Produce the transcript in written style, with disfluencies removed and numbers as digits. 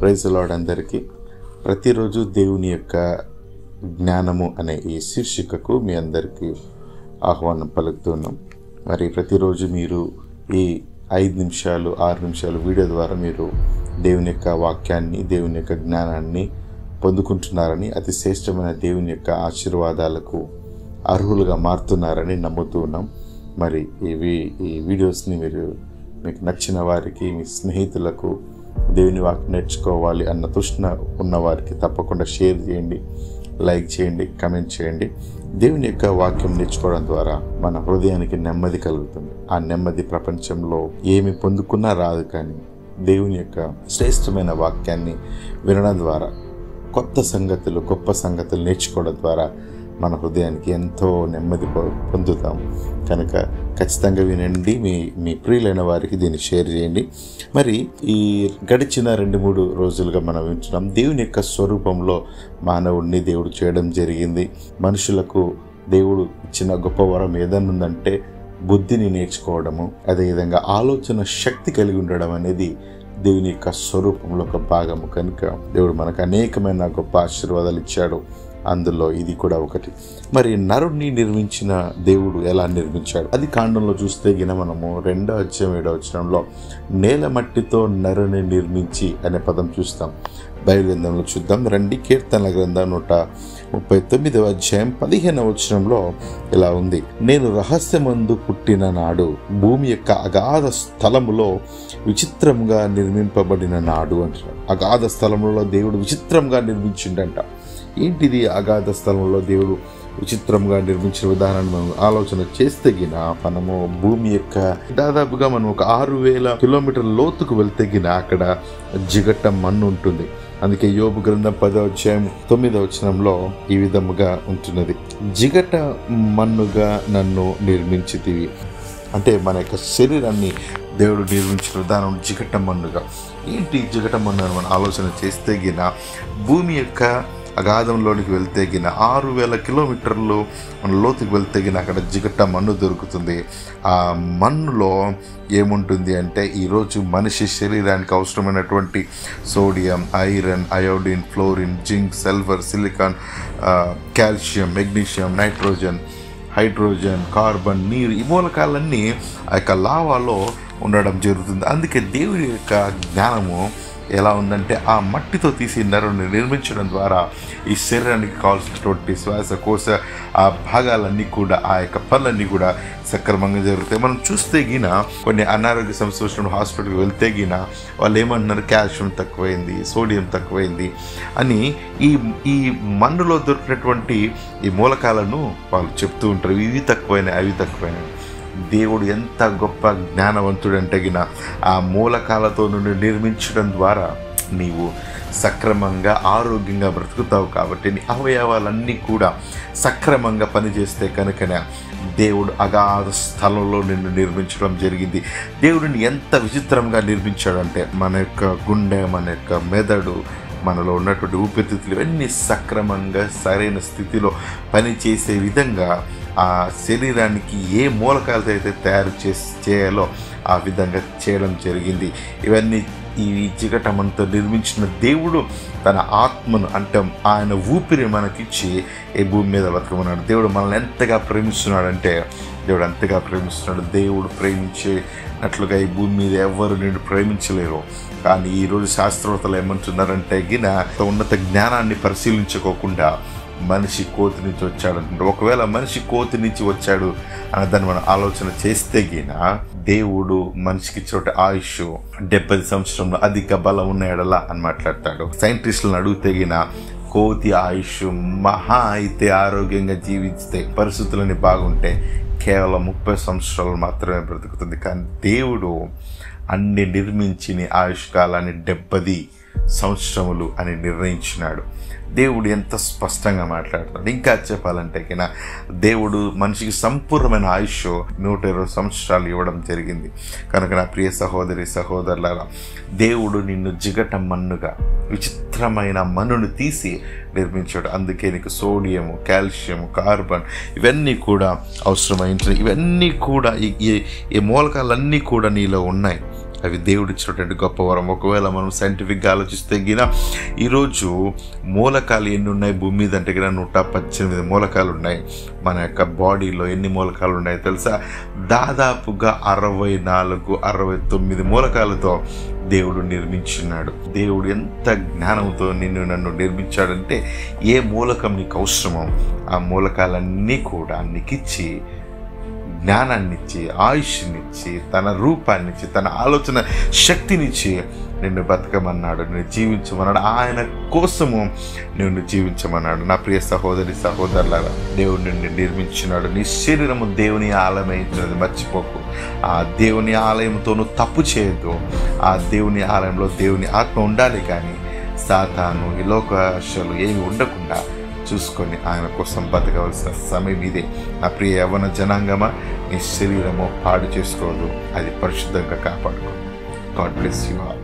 Praise the lord అందరికీ. ప్రతిరోజు దేవుని యొక్క జ్ఞానము అనే ఈ శీర్షికకు మీ అందరికీ ఆహ్వానం పలుకుతున్నాం. మరి ప్రతిరోజు మీరు ఈ 5 నిమిషాలు 6 నిమిషాలు వీడియో ద్వారా మీరు దేవుని యొక్క వాక్యాన్ని, దేవుని యొక్క జ్ఞానాన్ని పొందుకుంటున్నారని, అతి శ్రేష్టమైన దేవుని యొక్క ఆశీర్వాదాలకు అర్హులుగా మారుతున్నారని నమ్ముతూ ఉన్నాం. మరి ఈ వీడియోస్ని మీకు నచ్చిన వారికి, మీ స్నేహితులకు దేవుని వాక్యం నేర్చుకోవాలి అన్న తృష్ణ ఉన్న వారికి తప్పకుండా షేర్ చేయండి, లైక్ చేయండి, కమెంట్ చేయండి. దేవుని యొక్క వాక్యం నేర్చుకోవడం ద్వారా మన హృదయానికి నెమ్మది కలుగుతుంది. ఆ నెమ్మది ప్రపంచంలో ఏమి పొందుకున్నా రాదు, కానీ దేవుని యొక్క శ్రేష్టమైన వాక్యాన్ని వినడం ద్వారా, కొత్త సంగతులు, గొప్ప సంగతులు నేర్చుకోవడం ద్వారా మన హృదయానికి ఎంతో నెమ్మది పొందుతాం. కనుక ఖచ్చితంగా వినండి. మీ ప్రియులైన వారికి దీన్ని షేర్ చేయండి. మరి ఈ గడిచిన 2-3 రోజులుగా మనం వింటున్నాం, దేవుని యొక్క స్వరూపంలో మానవుడిని దేవుడు చేయడం జరిగింది. మనుషులకు దేవుడు ఇచ్చిన గొప్ప వరం ఏదన్నుందంటే బుద్ధిని నేర్చుకోవడము, అదేవిధంగా ఆలోచన శక్తి కలిగి ఉండడం అనేది దేవుని యొక్క స్వరూపంలో ఒక భాగము. కనుక దేవుడు మనకు అనేకమైన గొప్ప ఆశీర్వాదాలు ఇచ్చాడు. అందులో ఇది కూడా ఒకటి. మరి నరుణ్ణి నిర్మించిన దేవుడు ఎలా నిర్మించాడు? అది కాండంలో చూస్తే మనము 2వ అధ్యాయం 7వ వచనంలో నేల మట్టితో నరుని నిర్మించి అనే పదం చూస్తాం. బైబిల్ గ్రంథంలో చూద్దాం రండి. కీర్తనల గ్రంథం 139వ అధ్యాయం 15వ వచనంలో ఇలా ఉంది: నేను రహస్యమందు పుట్టిన నాడు, భూమి యొక్క అగాధ స్థలములో విచిత్రంగా నిర్మింపబడిన నాడు అంటారు. అగాధ స్థలములో దేవుడు విచిత్రంగా నిర్మించిండంట. ఏంటిది అగాధ స్థలంలో దేవుడు విచిత్రంగా నిర్మించిన విధానాన్ని మనం ఆలోచన చేస్తే మనము భూమి యొక్క దాదాపుగా మనం ఒక 6000 కిలోమీటర్ల లోతుకు వెళ్తే అక్కడ జిగట మన్ను ఉంటుంది. అందుకే యోబు గ్రంథం 10వ అధ్యాయం 9వ వచనంలో ఈ విధముగా ఉంటున్నది: జిగట మన్నుగా నన్ను నిర్మించితివి. అంటే మన యొక్క శరీరాన్ని దేవుడు నిర్మించిన విధానం జిగట మన్నుగా. ఏంటి జిగట మన్ను అని మనం ఆలోచన చేస్తే భూమి యొక్క అగాధంలోనికి వెళ్తే 6000 కిలోమీటర్లు మన లోతుకు వెళ్తే అక్కడ జిగట మన్ను దొరుకుతుంది. ఆ మన్నులో ఏముంటుంది అంటే ఈరోజు మనిషి శరీరానికి అవసరమైనటువంటి sodium, iron, iodine, fluorine, zinc, sulphur, silicon, calcium, magnesium, nitrogen, hydrogen, carbon, నీరు, ఈ మూలకాలన్నీ ఆ యొక్క లావాలో ఉండడం జరుగుతుంది. అందుకే దేవుడి యొక్క జ్ఞానము ఎలా ఉందంటే ఆ మట్టితో తీసి నరుని నిర్మించడం ద్వారా ఈ శరీరానికి కావాల్సినటువంటి శ్వాసకోశ ఆ భాగాలన్నీ కూడా, ఆ యొక్క పనులన్నీ కూడా సక్రమంగా జరుగుతాయి. మనం చూస్తే కొన్ని అనారోగ్య సమస్యలు హాస్పిటల్కి వెళ్తే వాళ్ళు ఏమంటున్నారు, కాల్షియం తక్కువైంది, సోడియం తక్కువైంది అని ఈ మన్నులో దొరికినటువంటి ఈ మూలకాలను వాళ్ళు చెప్తూ ఉంటారు. ఇవి తక్కువైనాయి, అవి తక్కువైనాయి. దేవుడు ఎంత గొప్ప జ్ఞానవంతుడంటే ఆ మూలకాలతో నుండి నిర్మించడం ద్వారా నీవు సక్రమంగా ఆరోగ్యంగా బ్రతుకుతావు. కాబట్టి నీ అవయవాలన్నీ కూడా సక్రమంగా పనిచేస్తే కనుకనే దేవుడు అగాధ స్థలంలో నిన్ను నిర్మించడం జరిగింది. దేవుడిని ఎంత విచిత్రంగా నిర్మించాడంటే మన యొక్క గుండె, మన యొక్క మెదడు, మనలో ఉన్నటువంటి ఊపిరితిత్తులు ఇవన్నీ సక్రమంగా సరైన స్థితిలో పనిచేసే విధంగా ఆ శరీరానికి ఏ మూలకాలతో అయితే తయారు చేయాలో ఆ విధంగా చేయడం జరిగింది. ఇవన్నీ ఈ జిగటమంతో నిర్మించిన దేవుడు తన ఆత్మను, అంటే ఆయన ఊపిరి మనకిచ్చి ఈ భూమి మీద బతకమన్నాడు. దేవుడు మనల్ని ఎంతగా ప్రేమిస్తున్నాడంటే దేవుడు అంతగా ప్రేమిస్తున్నాడు. దేవుడు ప్రేమించేటట్లుగా ఈ భూమి మీద ఎవరు నిన్ను ప్రేమించలేరు. కానీ ఈరోజు శాస్త్రవేత్తలు ఏమంటున్నారంటే ఉన్నత జ్ఞానాన్ని పరిశీలించుకోకుండా మనిషి కోతి నుంచి వచ్చాడంటే, ఒకవేళ మనిషి కోతి నుంచి వచ్చాడు అన్నదాన్ని మనం ఆలోచన చేస్తే దేవుడు మనిషికి చోట ఆయుష్ 70 సంవత్సరంలో అధిక బలం ఉన్న ఎడలా అని మాట్లాడతాడు. సైంటిస్టులను అడిగితే కోతి ఆయుష్ మహా అయితే ఆరోగ్యంగా జీవిస్తే, పరిస్థితులని బాగుంటే కేవలం 30 సంవత్సరాలు మాత్రమే బ్రతుకుతుంది. కానీ దేవుడు అన్ని నిర్మించి ఆయుష్ కాలాన్ని 70 సంవత్సరములు అని నిర్ణయించినాడు. దేవుడు ఎంత స్పష్టంగా మాట్లాడుతున్నాడు. ఇంకా చెప్పాలంటే దేవుడు మనిషికి సంపూర్ణమైన ఆయుష్ 120 సంవత్సరాలు ఇవ్వడం జరిగింది. కనుక నా ప్రియ సహోదరి సహోదరులారా, దేవుడు నిన్ను జిగట మన్నుగా, విచిత్రమైన మన్నును తీసి నిర్మించాడు. అందుకే నీకు సోడియము, కాల్షియము, కార్బన్ ఇవన్నీ కూడా అవసరమైంది. ఇవన్నీ కూడా ఈ మూలకాలన్నీ కూడా నీలో ఉన్నాయి. అవి దేవుడు ఇచ్చినటువంటి గొప్ప వరం. ఒకవేళ మనం సైంటిఫిక్గా ఆలోచిస్తే గిన ఈరోజు మూలకాలు ఎన్ని ఉన్నాయి భూమి మీద అంటే గిన 118 మూలకాలు ఉన్నాయి. మన యొక్క బాడీలో ఎన్ని మూలకాలు ఉన్నాయో తెలుసా? దాదాపుగా 64-69 మూలకాలతో దేవుడు నిర్మించున్నాడు. దేవుడు ఎంత జ్ఞానంతో నన్ను నిర్మించాడంటే ఏ మూలకం నీకు అవసరమో ఆ మూలకాలన్నీ కూడా నీకిచ్చి, జ్ఞానాన్నిచ్చి, ఆయుష్నిచ్చి, తన రూపాన్నిచ్చి, తన ఆలోచన శక్తినిచ్చి నిన్ను బతకమన్నాడు, నిన్ను జీవించమన్నాడు. ఆయన కోసము నిన్ను జీవించమన్నాడు. నా ప్రియ సహోదరి సహోదరులారా, దేవుడు నిన్ను నిర్మించినాడు. నీ శరీరము దేవుని ఆలయమైనది మర్చిపోకు. ఆ దేవుని ఆలయంతో నువ్వు తప్పు చేయొద్దు. ఆ దేవుని ఆలయంలో దేవుని ఆత్మ ఉండాలి, కానీ సాతాను ఈ లోకాశలు ఏమి ఉండకుండా చూసుకొని ఆయన కోసం బతకవలసిన సమయం ఇదే. నా ప్రియ యవ్వన జనాంగమా, నీ శరీరము పాడు చేసుకోవద్దు, అది పరిశుద్ధంగా కాపాడుకో. God bless you all.